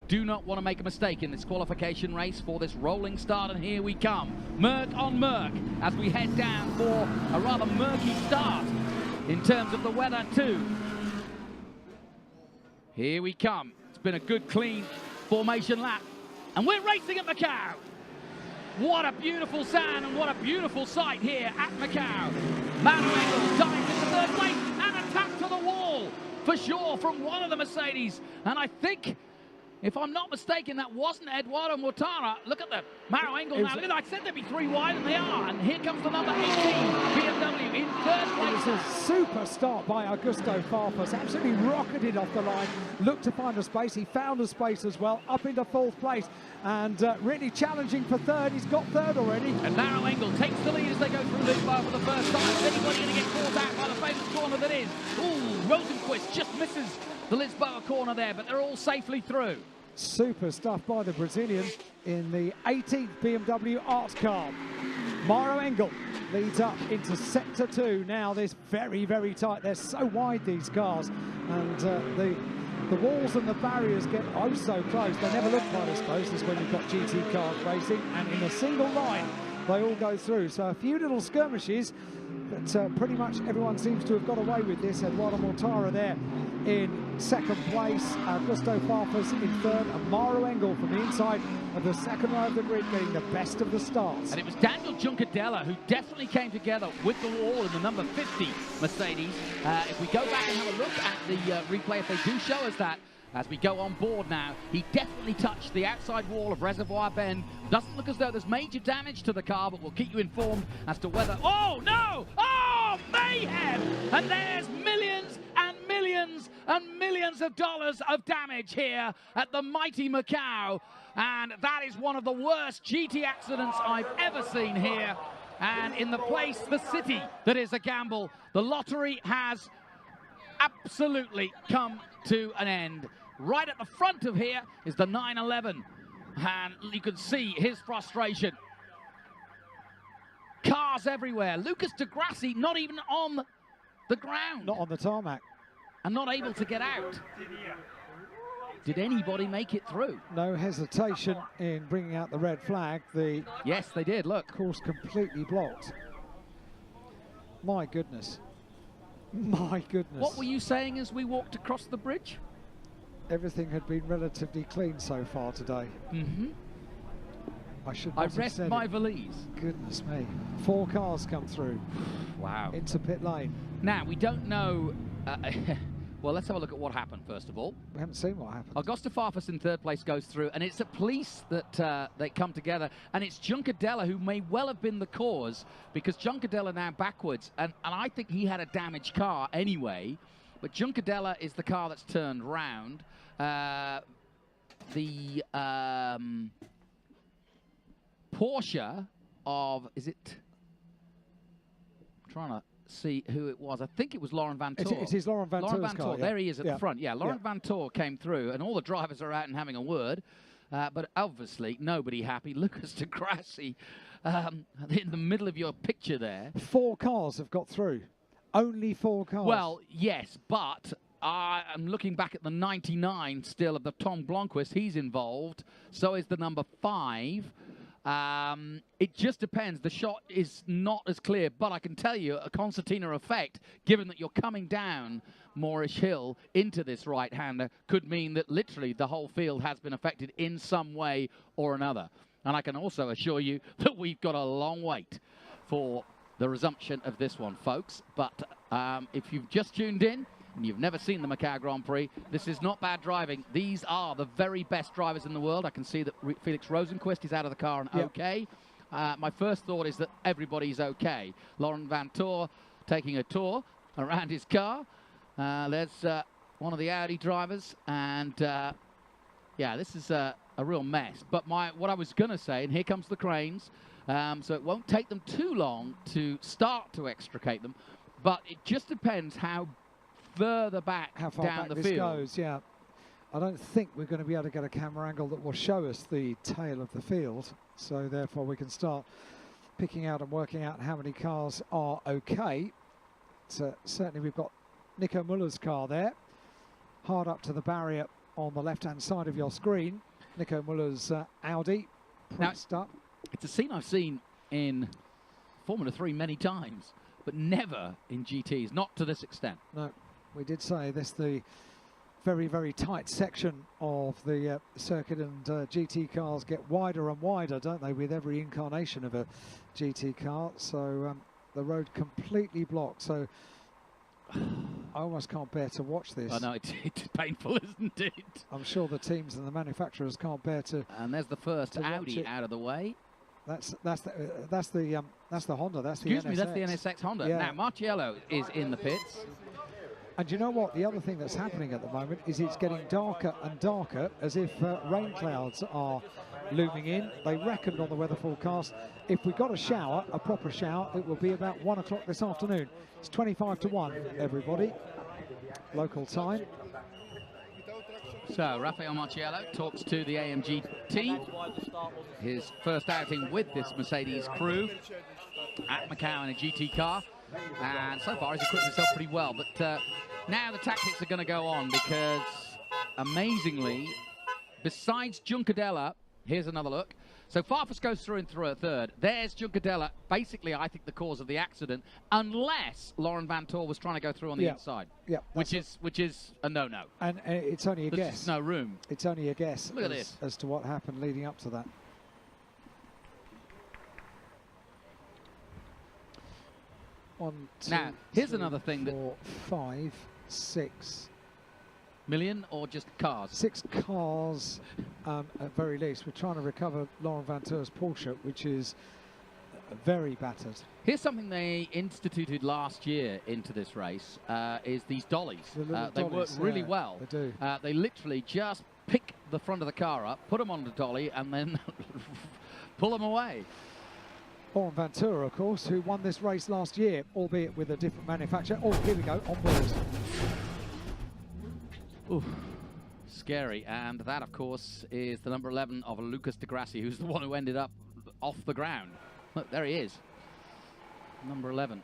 Do not want to make a mistake in this qualification race for this rolling start, and here we come. Merc on Merc as we head down for a rather murky start in terms of the weather too. Here we come. It's been a good, clean formation lap, and we're racing at Macau. What a beautiful sound and what a beautiful sight here at Macau. Manuel dives into third place and a tap to the wall for sure from one of the Mercedes, and I think, if I'm not mistaken, that wasn't Eduardo Mortara. Look at the Maro Engel now. Look at that. I said there'd be three wide, and they are. And here comes the number 18 BMW in third place. It was a super start by Augusto Farfus. Absolutely rocketed off the line. Looked to find a space. He found a space as well. Up into fourth place. And really challenging for third. He's got third already. And Maro Engel takes the lead as they go through Lisboa for the first time. Is anybody going to get caught out by the famous corner that is? Ooh, Rosenquist just misses the Lisboa corner there, but they're all safely through. Super stuff by the Brazilian in the 18th BMW Art car. Maro Engel leads up into sector 2. Now this very, very tight. They're so wide, these cars, and the walls and the barriers get oh so close. They never look quite as close as when you've got GT cars racing, and in a single line they all go through. So a few little skirmishes, but pretty much everyone seems to have got away with this. Eduardo Mortara there in second place, Augusto Farfus in third, and Maro Engel from the inside of the second row of the grid getting the best of the starts. And it was Daniel Juncadella who definitely came together with the wall in the number 50 Mercedes. If we go back and have a look at the replay, if they do show us that, as we go on board now, he definitely touched the outside wall of Reservoir Bend. Doesn't look as though there's major damage to the car, but we'll keep you informed as to whether... Oh, no! Oh, mayhem! And there's millions and millions and millions of dollars of damage here at the mighty Macau. And that is one of the worst GT accidents I've ever seen here. And in the place, the city that is a gamble, the lottery has absolutely come to an end. Right at the front of here is the 911, and you can see his frustration. Cars everywhere. Lucas de Grassi not even on the ground. Not on the tarmac. And not able to get out. Did anybody make it through? No hesitation in bringing out the red flag. Yes, they did, look. Course completely blocked. My goodness. My goodness. What were you saying as we walked across the bridge? Everything had been relatively clean so far today. Mm-hmm. I rest my valise. Goodness me. 4 cars come through. Wow. Into pit lane. Now, we don't know... well, let's have a look at what happened, first of all. We haven't seen what happened. Augusto Farfus in third place goes through, and it's at police that they come together, and it's Juncadella who may well have been the cause, because Juncadella now backwards, and I think he had a damaged car anyway, but Juncadella is the car that's turned round. The Porsche of, is it? I'm trying to see who it was. I think it was Laurent Vantour. It is Laurent Vantour's car, There he is at the front. Yeah, Laurent Vantour came through, and all the drivers are out and having a word. But obviously, nobody happy. Lucas de Grassi in the middle of your picture there. 4 cars have got through. Only 4 cars. Well, yes, but I'm looking back at the 99 still of the Tom Blomqvist. He's involved. So is the number 5. It just depends. The shot is not as clear, but I can tell you a concertina effect, given that you're coming down Moorish Hill into this right-hander, could mean that literally the whole field has been affected in some way or another. And I can also assure you that we've got a long wait for the resumption of this one, folks. But if you've just tuned in and you've never seen the Macau Grand Prix, this is not bad driving. These are the very best drivers in the world. I can see that Felix Rosenquist is out of the car and okay. My first thought is that everybody's okay. Laurent Vantour taking a tour around his car. There's one of the Audi drivers, and yeah, this is a real mess. But what I was going to say, and here comes the cranes, so it won't take them too long to start to extricate them, but it just depends how further back how far down back the this field goes. Yeah, I don't think we're going to be able to get a camera angle that will show us the tail of the field, so therefore we can start picking out and working out how many cars are okay. So certainly we've got Nico Muller's car there, hard up to the barrier on the left-hand side of your screen. Nico Muller's Audi pressed up. It's a scene I've seen in Formula 3 many times, but never in GTs, not to this extent. No, we did say this the very, very tight section of the circuit, and GT cars get wider and wider, don't they, with every incarnation of a GT car. So the road completely blocked. So I almost can't bear to watch this. I know, it's painful, isn't it? I'm sure the teams and the manufacturers can't bear to. And there's the first Audi out of the way. That's the Honda. That's the Excuse me, that's the NSX Honda. Yeah. Now Marciello is in the pits. And you know what? The other thing that's happening at the moment is it's getting darker and darker, as if rain clouds are looming in. They reckoned on the weather forecast, if we got a shower, a proper shower, it will be about 1 o'clock this afternoon. It's 25 to 1, everybody. Local time. So Rafael Marciello talks to the AMG team. His first outing with this Mercedes crew at Macau in a GT car. And so far he's equipped himself pretty well. But now the tactics are going to go on, because amazingly, besides Juncadella, here's another look. So Farfus goes through and through a third. There's Juncadella, basically, I think, the cause of the accident, unless Laurent Vantor was trying to go through on the inside. Yeah, which is a no-no. And it's only a guess. There's no room. It's only a guess. Look at this. As to what happened leading up to that. One, two, now, here's three, another thing 4, 5, 6 million, or just cars? 6 cars at very least. We're trying to recover Laurent Vantor's Porsche, which is very battered. Here's something they instituted last year into this race, is these dollies. They work really well. They do. They literally just pick the front of the car up, put them on the dolly, and then pull them away. Laurent Vantor, of course, who won this race last year, albeit with a different manufacturer. Oh, here we go, on board. Ooh, scary. And that, of course, is the number 11 of Lucas Di Grassi, who's the one who ended up off the ground. Look, there he is. Number 11.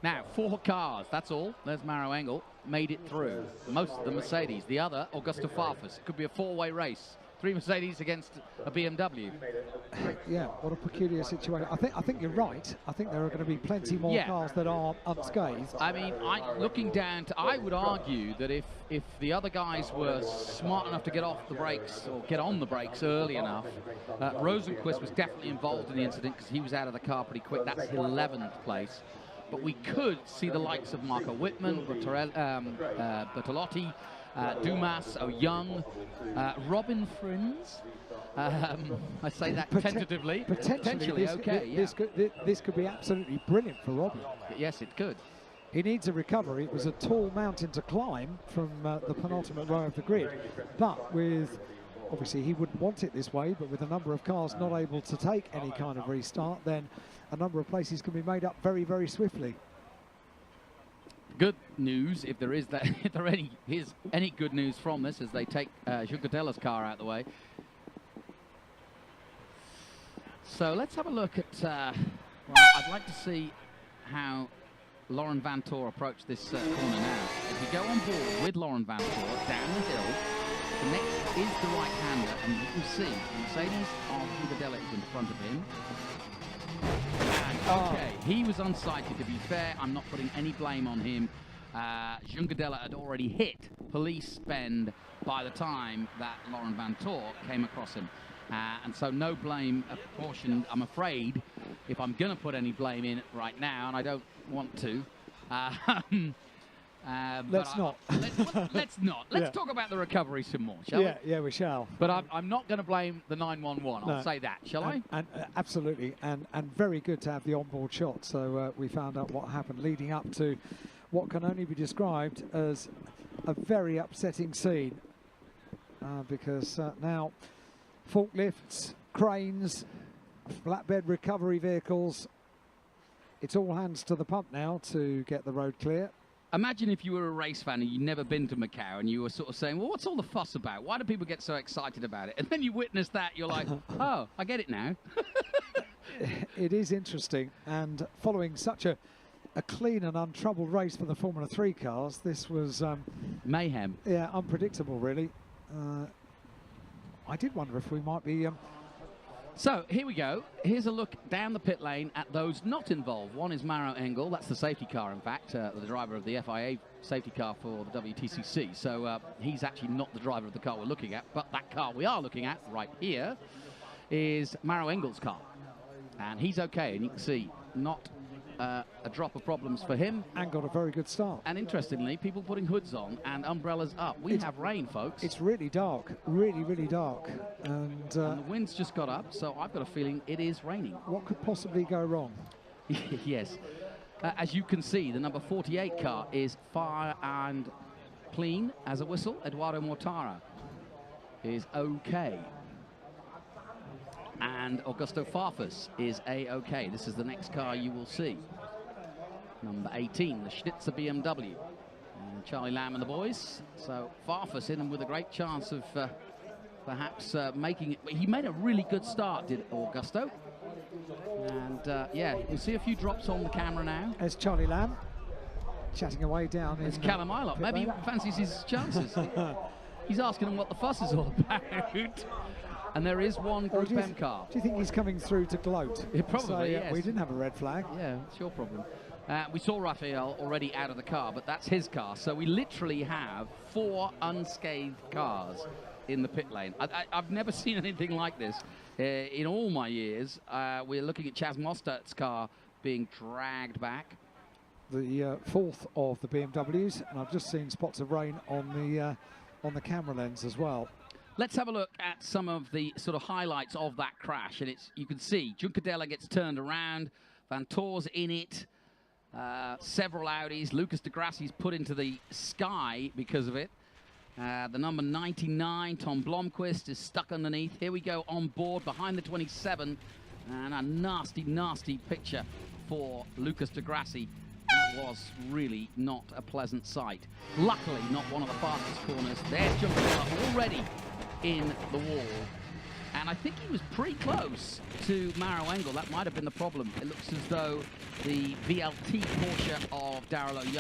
Now, 4 cars, that's all. There's Maro Engel, made it through. Most of the Mercedes. The other, Augusto Farfus. It could be a 4-way race. 3 Mercedes against a BMW. Yeah, what a peculiar situation. I think you're right. I think there are going to be plenty more cars that are unscathed. I mean, looking down to, I would argue that if the other guys were smart enough to get off the brakes or get on the brakes early enough, Rosenquist was definitely involved in the incident because he was out of the car pretty quick. That's 11th place. But we could see the likes of Marco Wittmann, Bertolotti, Dumas, Young, Robin Frins. I say that tentatively. Potentially, this could be absolutely brilliant for Robin. Yes, it could. He needs a recovery. It was a tall mountain to climb from the penultimate row of the grid. But with, obviously he wouldn't want it this way, but with a number of cars not able to take any kind of restart, then a number of places can be made up very, very swiftly. Good news, if there is that, if there is any good news from this, as they take Juncadela's car out of the way. So let's have a look at. Well, I'd like to see how Laurent Vantor approached this corner now. If you go on board with Laurent Vantor down the hill, the next is the right-hander, and you can see Mercedes of Juncadella is in front of him. Okay, he was unsighted, to be fair. I'm not putting any blame on him. Juncadella had already hit police bend by the time that Laurent Vantor came across him. And so no blame apportioned, I'm afraid, if I'm going to put any blame in right now, and I don't want to. Let's not. Let's not. Let's talk about the recovery some more, shall we? Yeah, we shall. But I'm not going to blame the 911. I'll say that, shall I? And absolutely, and very good to have the onboard shot. So we found out what happened leading up to what can only be described as a very upsetting scene, because now forklifts, cranes, flatbed recovery vehicles, it's all hands to the pump now to get the road clear. Imagine if you were a race fan and you'd never been to Macau and you were sort of saying, well, what's all the fuss about? Why do people get so excited about it? And then you witness that, you're like, oh, I get it now. It is interesting. And following such a a clean and untroubled race for the Formula 3 cars. This was mayhem. Yeah, unpredictable, really. I did wonder if we might be. So here we go. Here's a look down the pit lane at those not involved. One is Maro Engel. That's the safety car, in fact, the driver of the FIA safety car for the WTCC. So he's actually not the driver of the car we're looking at, but that car we are looking at right here is Maro Engel's car. And he's okay, and you can see not a drop of problems for him. And got a very good start. And interestingly, people putting hoods on and umbrellas up. We have rain, folks. It's really dark, really, really dark. And the wind's just got up, so I've got a feeling it is raining. What could possibly go wrong? Yes. As you can see, the number 48 car is fire and clean as a whistle. Eduardo Mortara is okay. And Augusto Farfus is A-OK. This is the next car you will see. Number 18, the Schnitzer BMW. And Charlie Lamb and the boys. So Farfus in and with a great chance of perhaps making it. He made a really good start, did Augusto. And yeah, you'll see a few drops on the camera now. There's Charlie Lamb chatting away down. It's Callum Ilott. Maybe he fancies his chances. He's asking him what the fuss is all about. And there is one Group M car. Do you think he's coming through to gloat? Probably, yes. We didn't have a red flag. Yeah, it's your problem. We saw Raphael already out of the car, but that's his car. So we literally have 4 unscathed cars in the pit lane. I've never seen anything like this in all my years. We're looking at Chaz Mostert's car being dragged back. The 4th of the BMWs, and I've just seen spots of rain on the camera lens as well. Let's have a look at some of the sort of highlights of that crash. And you can see Juncadella gets turned around, Vantoor's in it, several Audis, Lucas de Grassi's put into the sky because of it. The number 99, Tom Blomqvist, is stuck underneath. Here we go on board behind the 27, and a nasty, nasty picture for Lucas de Grassi. That was really not a pleasant sight. Luckily, not one of the fastest corners. There's Juncadella already in the wall, and I think he was pretty close to Maro Engel. That might have been the problem. It looks as though the VLT Porsche of Daryl O'Young